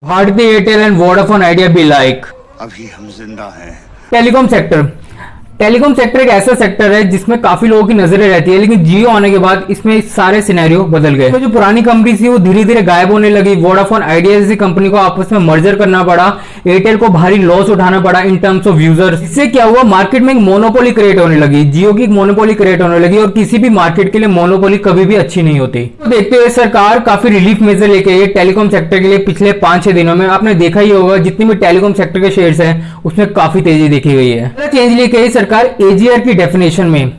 Bharti Airtel and Vodafone Idea बी लाइक। अभी हम जिंदा हैं। टेलीकॉम सेक्टर एक ऐसा सेक्टर है जिसमें काफी लोगों की नजरें रहती है, लेकिन जियो आने के बाद इसमें सारे सिनेरियो बदल गए। तो जो पुरानी कंपनी थी वो धीरे धीरे गायब होने लगी। वोडाफोन आइडिया जैसी कंपनी को आपस में मर्जर करना पड़ा, एयरटेल को भारी लॉस उठाना पड़ा इन टर्म्स ऑफ यूजर्स। इससे क्या हुआ, मार्केट में एक मोनोपोली क्रिएट होने लगी, जियो की एक मोनोपोली क्रिएट होने लगी। और किसी भी मार्केट के लिए मोनोपोली कभी भी अच्छी नहीं होती। तो देखते हुए सरकार काफी रिलीफ मेजर लेके आई टेलीकॉम सेक्टर के लिए। पिछले 5-6 दिनों में आपने देखा ही होगा जितनी भी टेलीकॉम सेक्टर के शेयर्स हैं उसमें काफी तेजी देखी गई है। चेंज लेके आई सरकार एजीआर की डेफिनेशन में।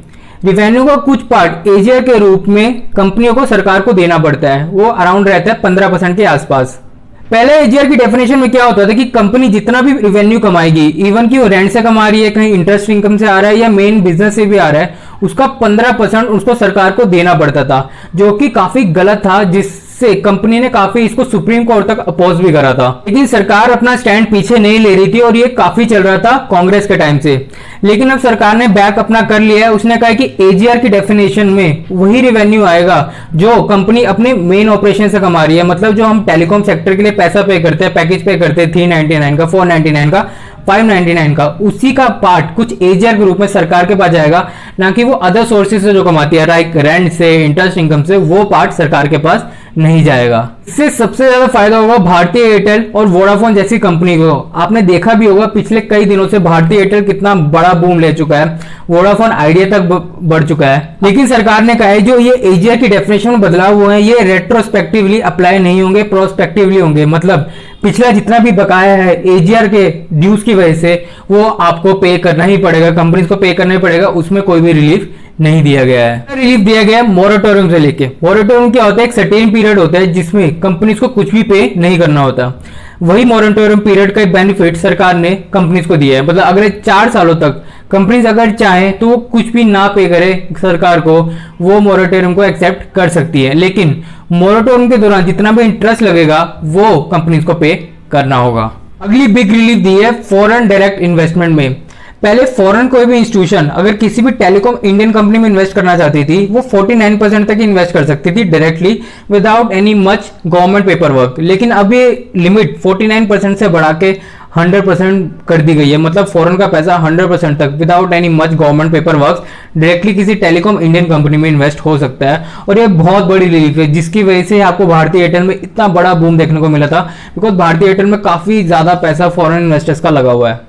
रिवेन्यू का कुछ पार्ट एजीआर के रूप में कंपनियों को सरकार को देना पड़ता है, वो अराउंड रहता है 15% के आसपास। पहले एजीआर की डेफिनेशन में क्या होता था कि कंपनी जितना भी रिवेन्यू कमाएगी, इवन कि वो रेंट से कमा रही है, कहीं इंटरेस्ट इनकम से आ रहा है या मेन बिजनेस से भी आ रहा है, उसका 15% उसको सरकार को देना पड़ता था, जो कि काफी गलत था, जिससे कंपनी ने काफी इसको सुप्रीम कोर्ट तक अपोज भी करा था। लेकिन सरकार अपना स्टैंड पीछे नहीं ले रही थी और ये काफी चल रहा था कांग्रेस के टाइम से। लेकिन अब सरकार ने बैक अपना कर लिया है। उसने कहा कि एजीआर की डेफिनेशन में वही रेवेन्यू आएगा जो कंपनी अपने मेन ऑपरेशन से कमा रही है। मतलब जो हम टेलीकॉम सेक्टर के लिए पैसा पे करते हैं, पैकेज पे करते हैं 399 का, 499 का, 599 का, उसी का पार्ट कुछ एजीआर के रूप में सरकार के पास जाएगा, ना कि वो अदर सोर्सेज से जो कमाती है, लाइक रेंट से, इंटरेस्ट इनकम से, वो पार्ट सरकार के पास नहीं जाएगा। इससे सबसे ज्यादा फायदा होगा भारतीय एयरटेल और वोडाफोन जैसी कंपनी को। आपने देखा भी होगा पिछले कई दिनों से भारतीय एयरटेल कितना बड़ा बूम ले चुका है, वोडाफोन आइडिया तक बढ़ चुका है। लेकिन सरकार ने कहा है जो ये एजीआर की डेफिनेशन में बदलाव हुए हैं ये रेट्रोस्पेक्टिवली अप्लाई नहीं होंगे, प्रोस्पेक्टिवली होंगे। मतलब पिछला जितना भी बकाया है एजीआर के ड्यूज की वजह से वो आपको पे करना ही पड़ेगा, कंपनीज को पे करना ही पड़ेगा, उसमें कोई भी रिलीफ नहीं दिया गया है। रिलीफ दिया गया है मोरेटोरियम से लेके। मोरेटोरियम क्या होता है, एक सर्टेन पीरियड होता है जिसमें कंपनीज को कुछ भी पे नहीं करना होता। वही मोरेटोरियम पीरियड का एक बेनिफिट सरकार ने कंपनीज को दिया है। मतलब अगले 4 सालों तक कंपनीज अगर चाहे तो वो कुछ भी ना पे करे सरकार को, वो मोरेटोरियम को एक्सेप्ट कर सकती है। लेकिन मोरेटोरियम के दौरान जितना भी इंटरेस्ट लगेगा वो कंपनीज को पे करना होगा। अगली बिग रिलीफ दी है फॉरेन डायरेक्ट इन्वेस्टमेंट में। पहले फॉरेन कोई भी इंस्टीट्यूशन अगर किसी भी टेलीकॉम इंडियन कंपनी में इन्वेस्ट करना चाहती थी, वो 49% तक इन्वेस्ट कर सकती थी directly without any much government paper work. लेकिन अब ये लिमिट 49% से बढ़ा के 100% कर दी गई है। मतलब फॉरेन का पैसा 100% तक without any much government paper work directly किसी टेलीकॉम इंडियन कंपनी में इन्वेस्ट हो सकता है। और ये बहुत बड़ी रिलीफ है जिसकी वजह से आपको भारतीय एयरटेल में इतना बड़ा बूम देखने को मिला था, बिकॉज भारतीय एयरटेल में काफी ज्यादा पैसा फॉरेन इन्वेस्टर्स का लगा हुआ है।